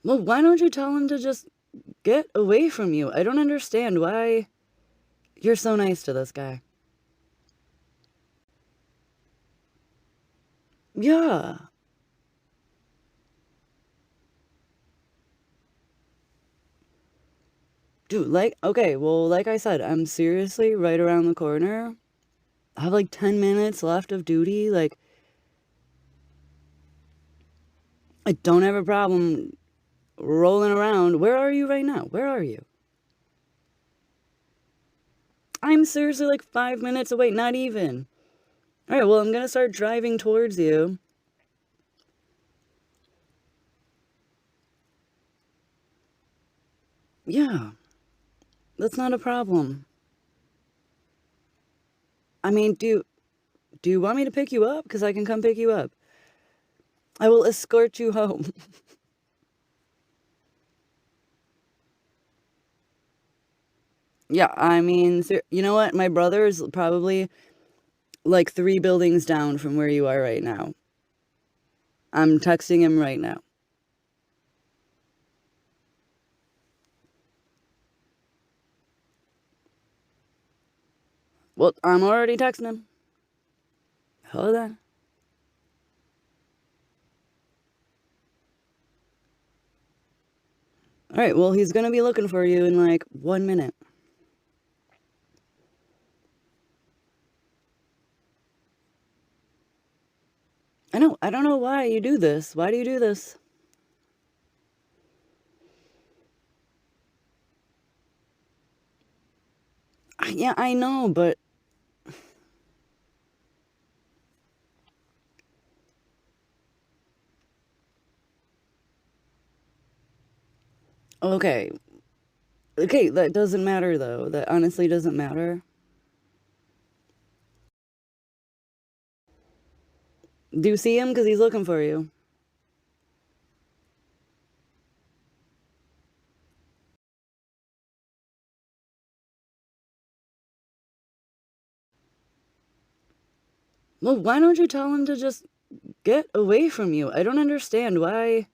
Well, why don't you tell him to just get away from you? I don't understand why you're so nice to this guy. Yeah. Dude, okay, well, like I said, I'm seriously right around the corner. I have like 10 minutes left of duty. Like, I don't have a problem rolling around. Where are you right now? Where are you? I'm seriously like 5 minutes away, not even. All right, well, I'm gonna start driving towards you. Yeah, that's not a problem. I mean, do you want me to pick you up? Because I can come pick you up. I will escort you home. Yeah, I mean, you know what? My brother is probably like 3 buildings down from where you are right now. I'm texting him right now. Well, I'm already texting him. Hold on. All right, well, he's gonna be looking for you in like 1 minute. I don't know why you do this. Why do you do this? Yeah, I know, but okay. Okay, that doesn't matter though. That honestly doesn't matter. Do you see him? Because he's looking for you. Well, why don't you tell him to just get away from you? I don't understand why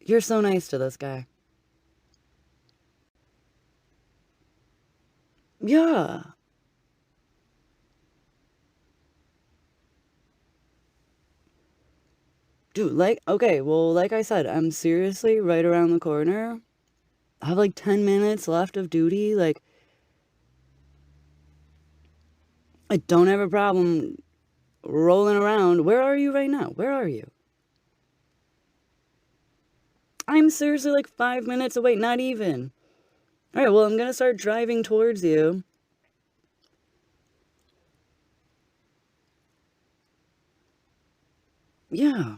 you're so nice to this guy. Yeah. Dude, okay, well, like I said, I'm seriously right around the corner. I have like 10 minutes left of duty. Like, I don't have a problem rolling around. Where are you right now? Where are you? I'm seriously like 5 minutes away, not even. All right, well, I'm gonna start driving towards you. Yeah,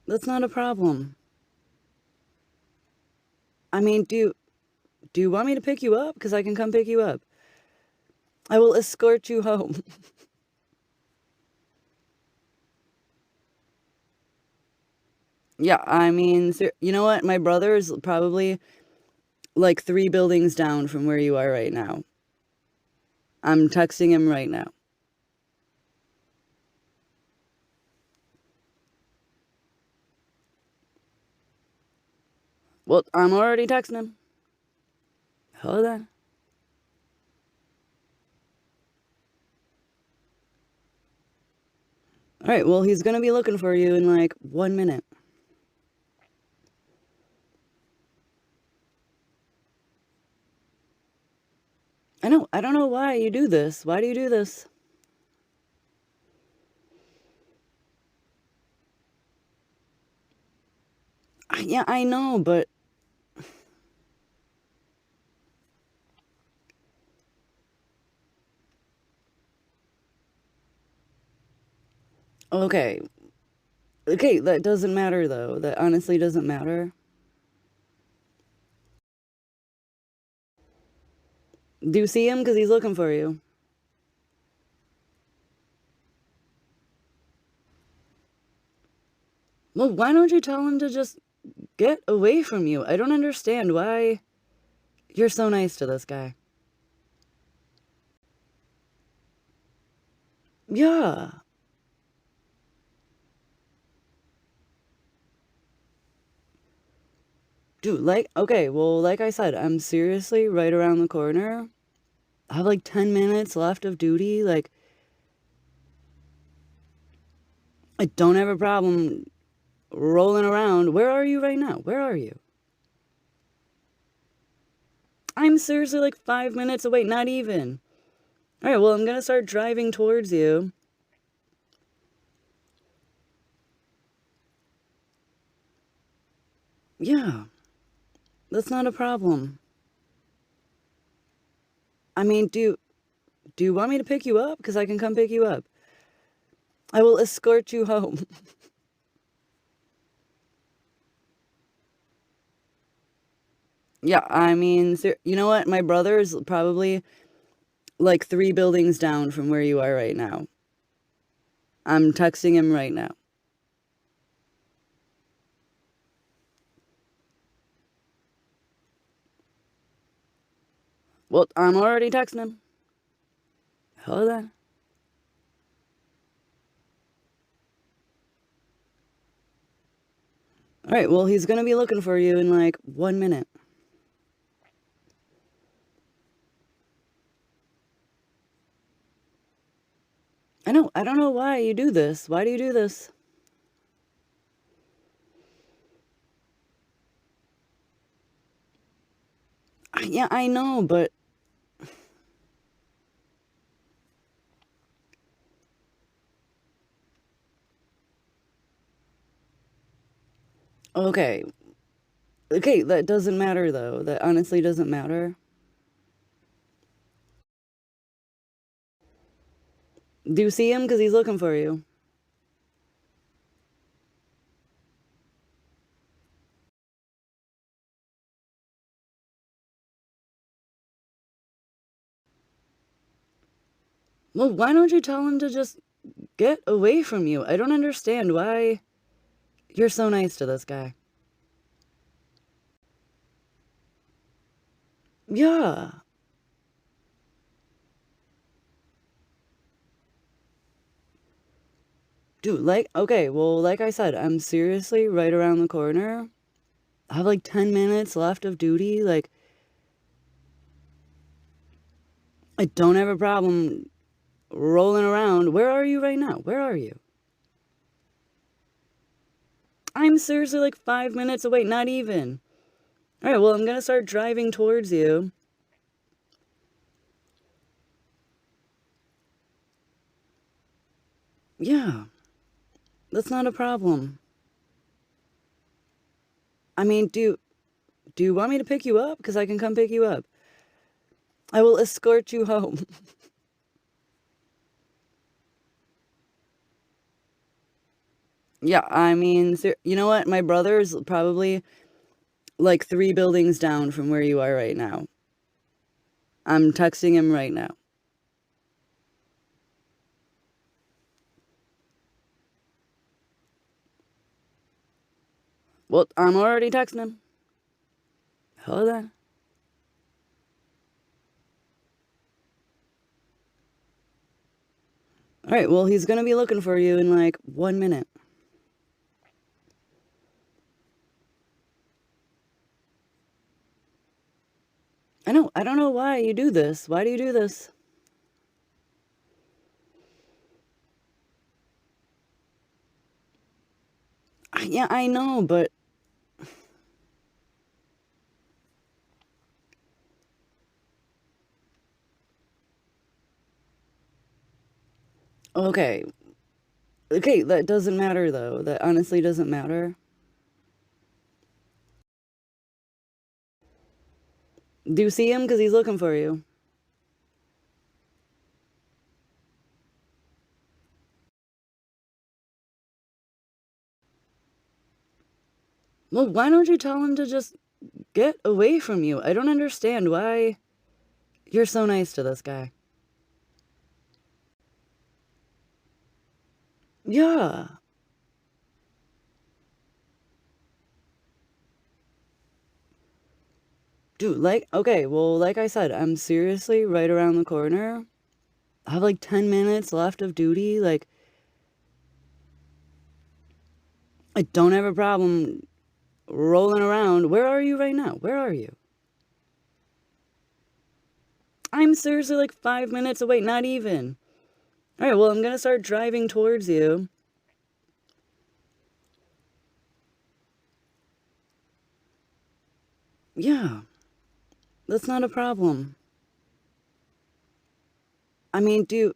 that's not a problem. I mean, do you want me to pick you up? Because I can come pick you up. I will escort you home. Yeah, I mean, you know what? My brother is probably like 3 buildings down from where you are right now. I'm texting him right now. Well, I'm already texting him. Hold on. All right, well, he's gonna be looking for you in like 1 minute. I don't know why you do this. Why do you do this? Yeah, I know, but okay. Okay, that doesn't matter though. That honestly doesn't matter. Do you see him? Because he's looking for you. Well, why don't you tell him to just get away from you? I don't understand why you're so nice to this guy. Yeah. Dude, okay, well, like I said, I'm seriously right around the corner. I have like 10 minutes left of duty. Like, I don't have a problem rolling around. Where are you right now? Where are you? I'm seriously like 5 minutes away, not even. All right, well, I'm gonna start driving towards you. Yeah, that's not a problem. I mean, do you want me to pick you up? Because I can come pick you up. I will escort you home. Yeah, I mean, you know what? My brother's probably like 3 buildings down from where you are right now. I'm texting him right now. Well, I'm already texting him. Hold on. All right, well, he's gonna be looking for you in like 1 minute. I don't know why you do this. Why do you do this? Yeah, I know, but okay. Okay, that doesn't matter though. That honestly doesn't matter. Do you see him? Because he's looking for you. Well, why don't you tell him to just get away from you? I don't understand why you're so nice to this guy. Yeah. Dude, okay, well, like I said, I'm seriously right around the corner. I have like 10 minutes left of duty. Like, I don't have a problem rolling around. Where are you right now? Where are you? I'm seriously like 5 minutes away, not even. All right, well, I'm gonna start driving towards you. Yeah, that's not a problem. I mean, do you want me to pick you up? Because I can come pick you up. I will escort you home. Yeah, I mean, you know what? My brother's probably like 3 buildings down from where you are right now. I'm texting him right now. Well, I'm already texting him. Hold on. All right, well, he's gonna be looking for you in like 1 minute. I don't know why you do this. Why do you do this? Yeah, I know, but okay. Okay, that doesn't matter though. That honestly doesn't matter. Do you see him? Because he's looking for you. Well, why don't you tell him to just get away from you? I don't understand why you're so nice to this guy. Yeah. Dude, okay, well, like I said, I'm seriously right around the corner. I have like 10 minutes left of duty. Like, I don't have a problem rolling around. Where are you right now? Where are you? I'm seriously like 5 minutes away, not even. All right, well, I'm gonna start driving towards you. Yeah, that's not a problem. I mean, do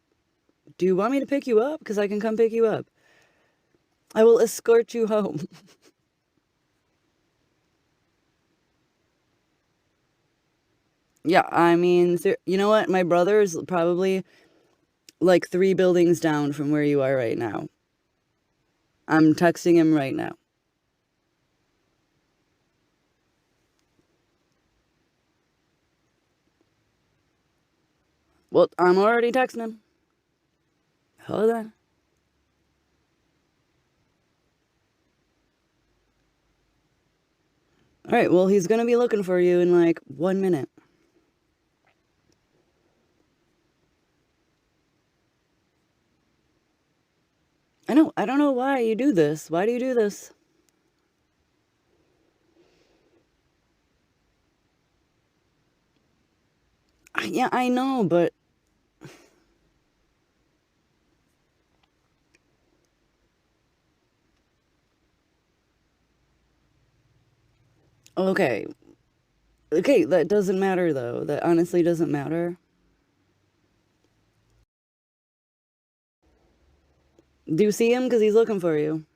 you want me to pick you up? Because I can come pick you up. I will escort you home. Yeah, I mean, you know what? My brother's probably like 3 buildings down from where you are right now. I'm texting him right now. Well, I'm already texting him. Hold on. All right, well, he's gonna be looking for you in like 1 minute. I don't know why you do this. Why do you do this? Yeah, I know, but okay. Okay, that doesn't matter though. That honestly doesn't matter. Do you see him? Because he's looking for you.